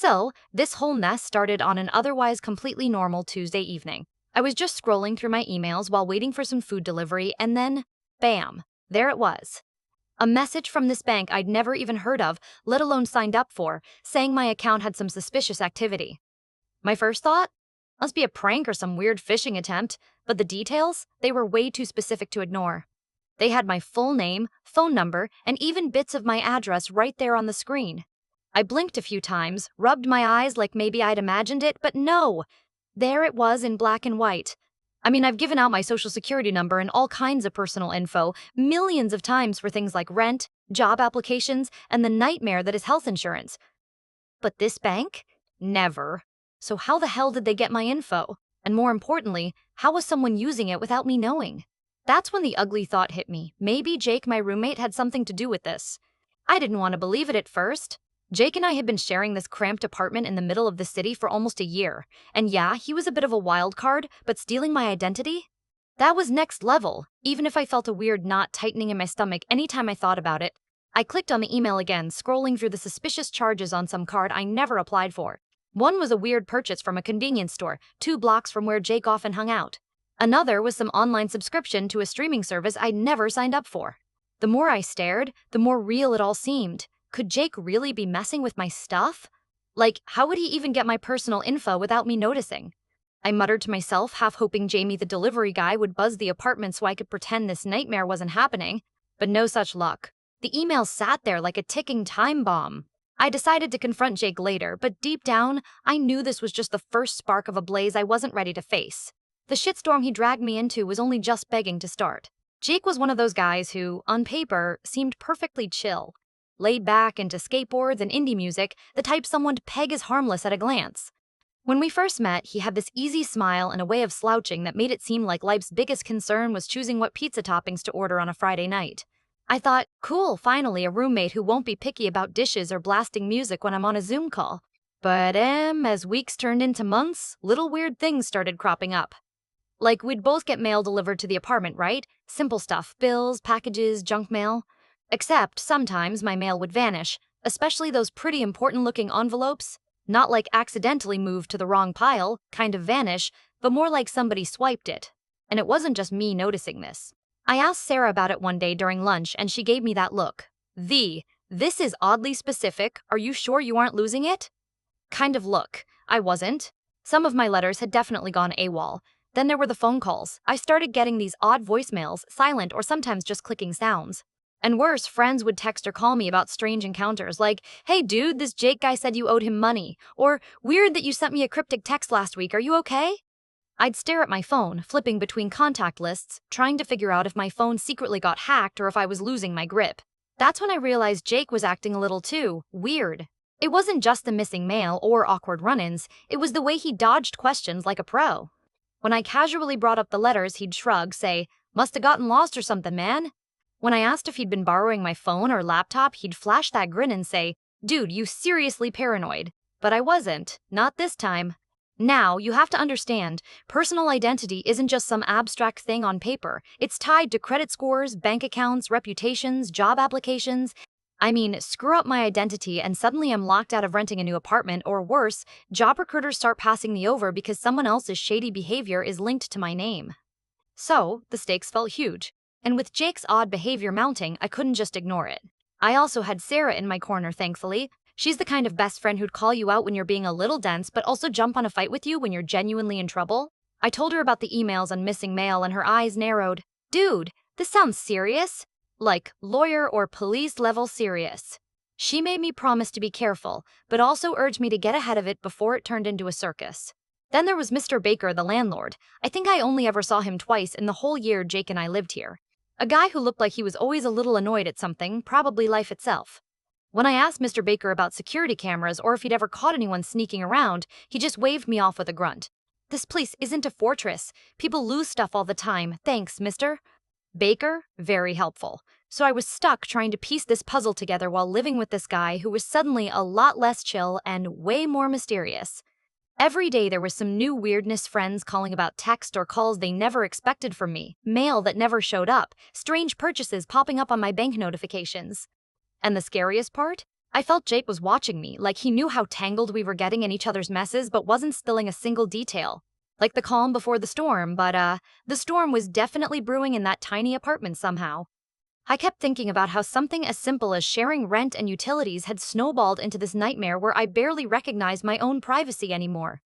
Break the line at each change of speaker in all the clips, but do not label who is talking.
So, this whole mess started on an otherwise completely normal Tuesday evening. I was just scrolling through my emails while waiting for some food delivery, and then, bam, there it was. A message from this bank I'd never even heard of, let alone signed up for, saying my account had some suspicious activity. My first thought? Must be a prank or some weird phishing attempt, but the details? They were way too specific to ignore. They had my full name, phone number, and even bits of my address right there on the screen. I blinked a few times, rubbed my eyes like maybe I'd imagined it, but no! There it was in black and white. I mean, I've given out my social security number and all kinds of personal info millions of times for things like rent, job applications, and the nightmare that is health insurance. But this bank? Never. So how the hell did they get my info? And more importantly, how was someone using it without me knowing? That's when the ugly thought hit me. Maybe Jake, my roommate, had something to do with this. I didn't want to believe it at first. Jake and I had been sharing this cramped apartment in the middle of the city for almost a year. And yeah, he was a bit of a wild card, but stealing my identity? That was next level, even if I felt a weird knot tightening in my stomach anytime I thought about it. I clicked on the email again, scrolling through the suspicious charges on some card I never applied for. One was a weird purchase from a convenience store, 2 blocks from where Jake often hung out. Another was some online subscription to a streaming service I'd never signed up for. The more I stared, the more real it all seemed. Could Jake really be messing with my stuff? Like, how would he even get my personal info without me noticing? I muttered to myself, half hoping Jamie the delivery guy would buzz the apartment so I could pretend this nightmare wasn't happening, but no such luck. The email sat there like a ticking time bomb. I decided to confront Jake later, but deep down, I knew this was just the first spark of a blaze I wasn't ready to face. The shitstorm he dragged me into was only just begging to start. Jake was one of those guys who, on paper, seemed perfectly chill. Laid back into skateboards and indie music, the type someone'd peg as harmless at a glance. When we first met, he had this easy smile and a way of slouching that made it seem like life's biggest concern was choosing what pizza toppings to order on a Friday night. I thought, cool, finally a roommate who won't be picky about dishes or blasting music when I'm on a Zoom call. But as weeks turned into months, little weird things started cropping up. Like, we'd both get mail delivered to the apartment, right? Simple stuff, bills, packages, junk mail. Except, sometimes my mail would vanish, especially those pretty important-looking envelopes. Not like accidentally moved to the wrong pile, kind of vanish, but more like somebody swiped it. And it wasn't just me noticing this. I asked Sarah about it one day during lunch, and she gave me that look. This is oddly specific, are you sure you aren't losing it? Kind of look. I wasn't. Some of my letters had definitely gone AWOL. Then there were the phone calls. I started getting these odd voicemails, silent or sometimes just clicking sounds. And worse, friends would text or call me about strange encounters like, hey dude, this Jake guy said you owed him money, or weird that you sent me a cryptic text last week, are you okay? I'd stare at my phone, flipping between contact lists, trying to figure out if my phone secretly got hacked or if I was losing my grip. That's when I realized Jake was acting a little too weird. It wasn't just the missing mail or awkward run-ins, it was the way he dodged questions like a pro. When I casually brought up the letters, he'd shrug, say, must have gotten lost or something, man. When I asked if he'd been borrowing my phone or laptop, he'd flash that grin and say, dude, you seriously paranoid. But I wasn't. Not this time. Now, you have to understand, personal identity isn't just some abstract thing on paper. It's tied to credit scores, bank accounts, reputations, job applications. I mean, screw up my identity and suddenly I'm locked out of renting a new apartment, or worse, job recruiters start passing me over because someone else's shady behavior is linked to my name. So, the stakes felt huge. And with Jake's odd behavior mounting, I couldn't just ignore it. I also had Sarah in my corner, thankfully. She's the kind of best friend who'd call you out when you're being a little dense, but also jump on a fight with you when you're genuinely in trouble. I told her about the emails and missing mail, and her eyes narrowed. Dude, this sounds serious. Like, lawyer or police level serious. She made me promise to be careful, but also urged me to get ahead of it before it turned into a circus. Then there was Mr. Baker, the landlord. I think I only ever saw him twice in the whole year Jake and I lived here. A guy who looked like he was always a little annoyed at something, probably life itself. When I asked Mr. Baker about security cameras or if he'd ever caught anyone sneaking around, he just waved me off with a grunt. This place isn't a fortress. People lose stuff all the time. Thanks, mister. Baker, very helpful. So I was stuck trying to piece this puzzle together while living with this guy who was suddenly a lot less chill and way more mysterious. Every day there was some new weirdness, friends calling about text or calls they never expected from me, mail that never showed up, strange purchases popping up on my bank notifications. And the scariest part? I felt Jake was watching me, like he knew how tangled we were getting in each other's messes but wasn't spilling a single detail. Like the calm before the storm, but the storm was definitely brewing in that tiny apartment somehow. I kept thinking about how something as simple as sharing rent and utilities had snowballed into this nightmare where I barely recognized my own privacy anymore.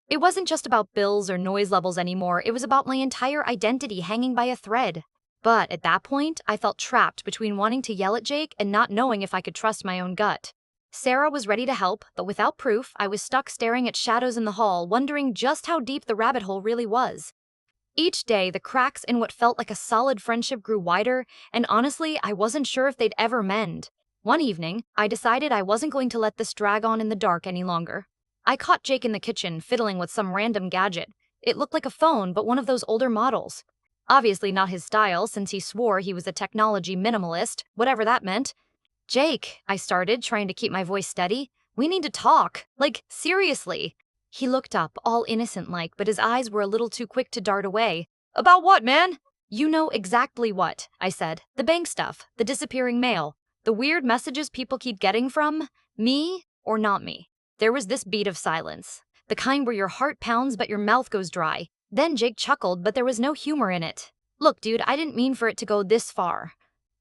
It wasn't just about bills or noise levels anymore, it was about my entire identity hanging by a thread. But at that point, I felt trapped between wanting to yell at Jake and not knowing if I could trust my own gut. Sarah was ready to help, but without proof, I was stuck staring at shadows in the hall, wondering just how deep the rabbit hole really was. Each day, the cracks in what felt like a solid friendship grew wider, and honestly, I wasn't sure if they'd ever mend. One evening, I decided I wasn't going to let this drag on in the dark any longer. I caught Jake in the kitchen, fiddling with some random gadget. It looked like a phone, but one of those older models. Obviously not his style, since he swore he was a technology minimalist, whatever that meant. Jake, I started, trying to keep my voice steady. We need to talk. Like, seriously. He looked up, all innocent-like, but his eyes were a little too quick to dart away. About what, man? You know exactly what, I said. The bank stuff, the disappearing mail, the weird messages people keep getting from me or not me. There was this beat of silence, the kind where your heart pounds but your mouth goes dry. Then Jake chuckled, but there was no humor in it. Look, dude, I didn't mean for it to go this far.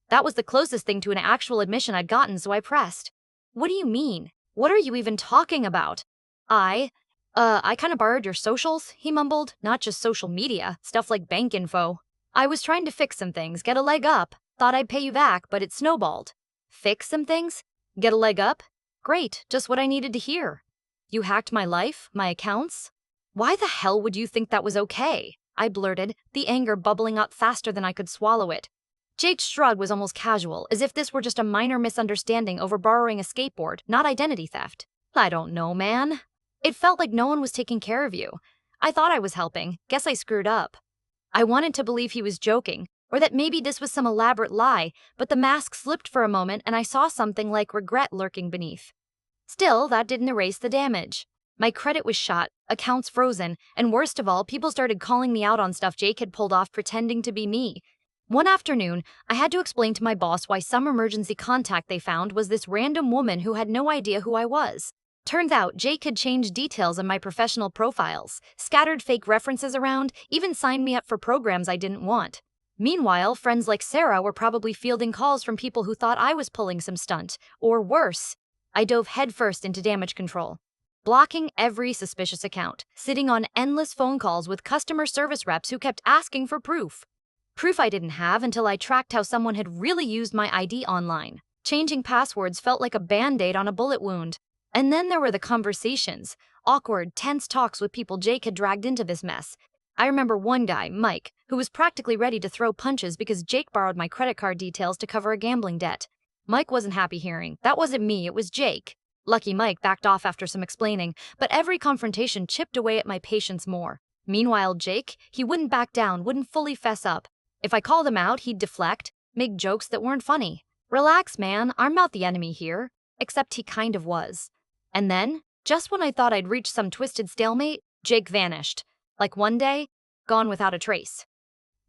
That was the closest thing to an actual admission I'd gotten, so I pressed. What do you mean? What are you even talking about? I kinda borrowed your socials, he mumbled. Not just social media, stuff like bank info. I was trying to fix some things, get a leg up. Thought I'd pay you back, but it snowballed. Fix some things? Get a leg up? Great, just what I needed to hear. You hacked my life, my accounts? Why the hell would you think that was okay? I blurted, the anger bubbling up faster than I could swallow it. Jake's shrug was almost casual, as if this were just a minor misunderstanding over borrowing a skateboard, not identity theft. I don't know, man. It felt like no one was taking care of you. I thought I was helping. Guess I screwed up. I wanted to believe he was joking, or that maybe this was some elaborate lie, but the mask slipped for a moment and I saw something like regret lurking beneath. Still, that didn't erase the damage. My credit was shot, accounts frozen, and worst of all, people started calling me out on stuff Jake had pulled off pretending to be me. One afternoon, I had to explain to my boss why some emergency contact they found was this random woman who had no idea who I was. Turns out, Jake had changed details in my professional profiles, scattered fake references around, even signed me up for programs I didn't want. Meanwhile, friends like Sarah were probably fielding calls from people who thought I was pulling some stunt, or worse. I dove headfirst into damage control, blocking every suspicious account, sitting on endless phone calls with customer service reps who kept asking for proof. Proof I didn't have until I tracked how someone had really used my ID online. Changing passwords felt like a band-aid on a bullet wound. And then there were the conversations, awkward, tense talks with people Jake had dragged into this mess. I remember one guy, Mike, who was practically ready to throw punches because Jake borrowed my credit card details to cover a gambling debt. Mike wasn't happy hearing, that wasn't me, it was Jake. Lucky Mike backed off after some explaining, but every confrontation chipped away at my patience more. Meanwhile, Jake, he wouldn't back down, wouldn't fully fess up. If I called him out, he'd deflect, make jokes that weren't funny. Relax, man, I'm not the enemy here. Except he kind of was. And then, just when I thought I'd reached some twisted stalemate, Jake vanished. Like one day, gone without a trace.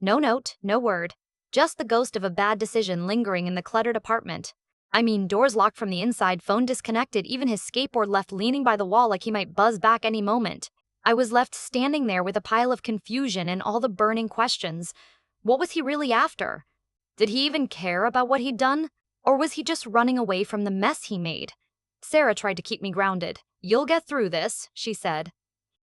No note, no word. Just the ghost of a bad decision lingering in the cluttered apartment. I mean, doors locked from the inside, phone disconnected, even his skateboard left leaning by the wall like he might buzz back any moment. I was left standing there with a pile of confusion and all the burning questions. What was he really after? Did he even care about what he'd done? Or was he just running away from the mess he made? Sarah tried to keep me grounded. You'll get through this, she said.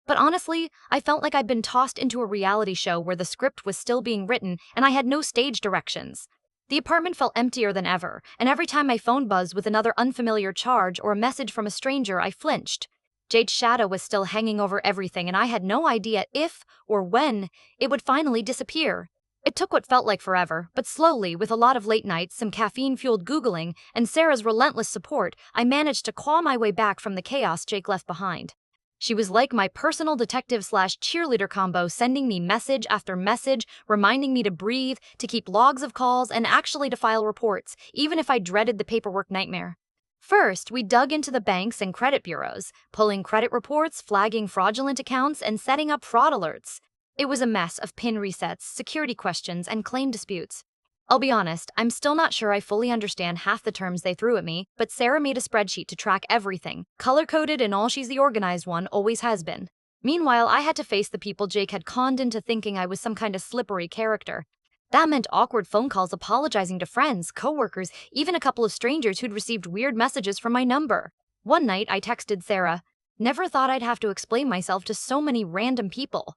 But honestly, I felt like I'd been tossed into a reality show where the script was still being written and I had no stage directions. The apartment felt emptier than ever, and every time my phone buzzed with another unfamiliar charge or a message from a stranger, I flinched. Jade's shadow was still hanging over everything, and I had no idea if or when it would finally disappear. It took what felt like forever, but slowly, with a lot of late nights, some caffeine-fueled Googling, and Sarah's relentless support, I managed to claw my way back from the chaos Jake left behind. She was like my personal detective/cheerleader combo, sending me message after message, reminding me to breathe, to keep logs of calls, and actually to file reports, even if I dreaded the paperwork nightmare. First, we dug into the banks and credit bureaus, pulling credit reports, flagging fraudulent accounts, and setting up fraud alerts. It was a mess of PIN resets, security questions, and claim disputes. I'll be honest, I'm still not sure I fully understand half the terms they threw at me, but Sarah made a spreadsheet to track everything, color-coded and all. She's the organized one, always has been. Meanwhile, I had to face the people Jake had conned into thinking I was some kind of slippery character. That meant awkward phone calls apologizing to friends, coworkers, even a couple of strangers who'd received weird messages from my number. One night, I texted Sarah, "Never thought I'd have to explain myself to so many random people."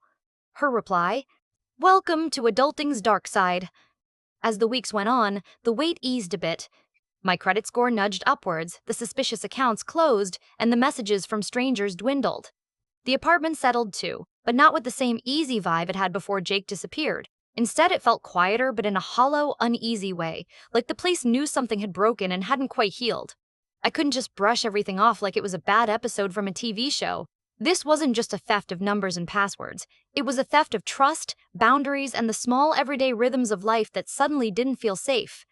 Her reply, "Welcome to adulting's dark side." As the weeks went on, the weight eased a bit. My credit score nudged upwards, the suspicious accounts closed, and the messages from strangers dwindled. The apartment settled too, but not with the same easy vibe it had before Jake disappeared. Instead, it felt quieter, but in a hollow, uneasy way, like the place knew something had broken and hadn't quite healed. I couldn't just brush everything off like it was a bad episode from a TV show. This wasn't just a theft of numbers and passwords. It was a theft of trust, boundaries, and the small everyday rhythms of life that suddenly didn't feel safe.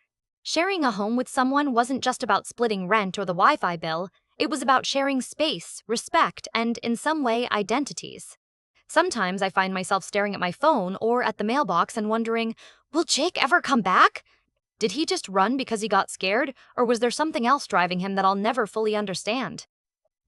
Sharing a home with someone wasn't just about splitting rent or the Wi-Fi bill. It was about sharing space, respect, and, in some way, identities. Sometimes I find myself staring at my phone or at the mailbox and wondering, will Jake ever come back? Did he just run because he got scared, or was there something else driving him that I'll never fully understand?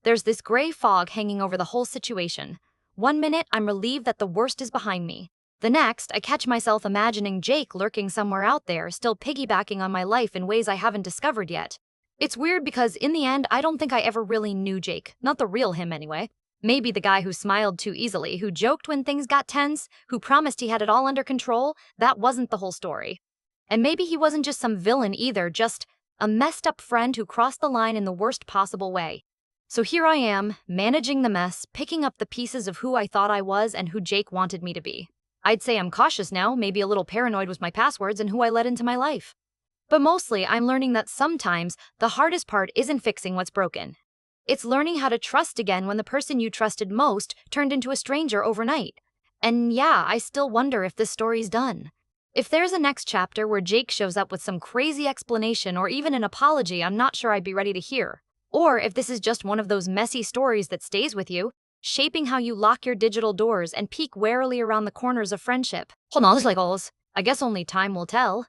There's this gray fog hanging over the whole situation. One minute, I'm relieved that the worst is behind me. The next, I catch myself imagining Jake lurking somewhere out there, still piggybacking on my life in ways I haven't discovered yet. It's weird because, in the end, I don't think I ever really knew Jake. Not the real him, anyway. Maybe the guy who smiled too easily, who joked when things got tense, who promised he had it all under control, that wasn't the whole story. And maybe he wasn't just some villain either, just a messed up friend who crossed the line in the worst possible way. So here I am, managing the mess, picking up the pieces of who I thought I was and who Jake wanted me to be. I'd say I'm cautious now, maybe a little paranoid with my passwords and who I let into my life. But mostly, I'm learning that sometimes the hardest part isn't fixing what's broken. It's learning how to trust again when the person you trusted most turned into a stranger overnight. And yeah, I still wonder if this story's done. If there's a next chapter where Jake shows up with some crazy explanation or even an apology, I'm not sure I'd be ready to hear. Or if this is just one of those messy stories that stays with you, shaping how you lock your digital doors and peek warily around the corners of friendship. I guess only time will tell.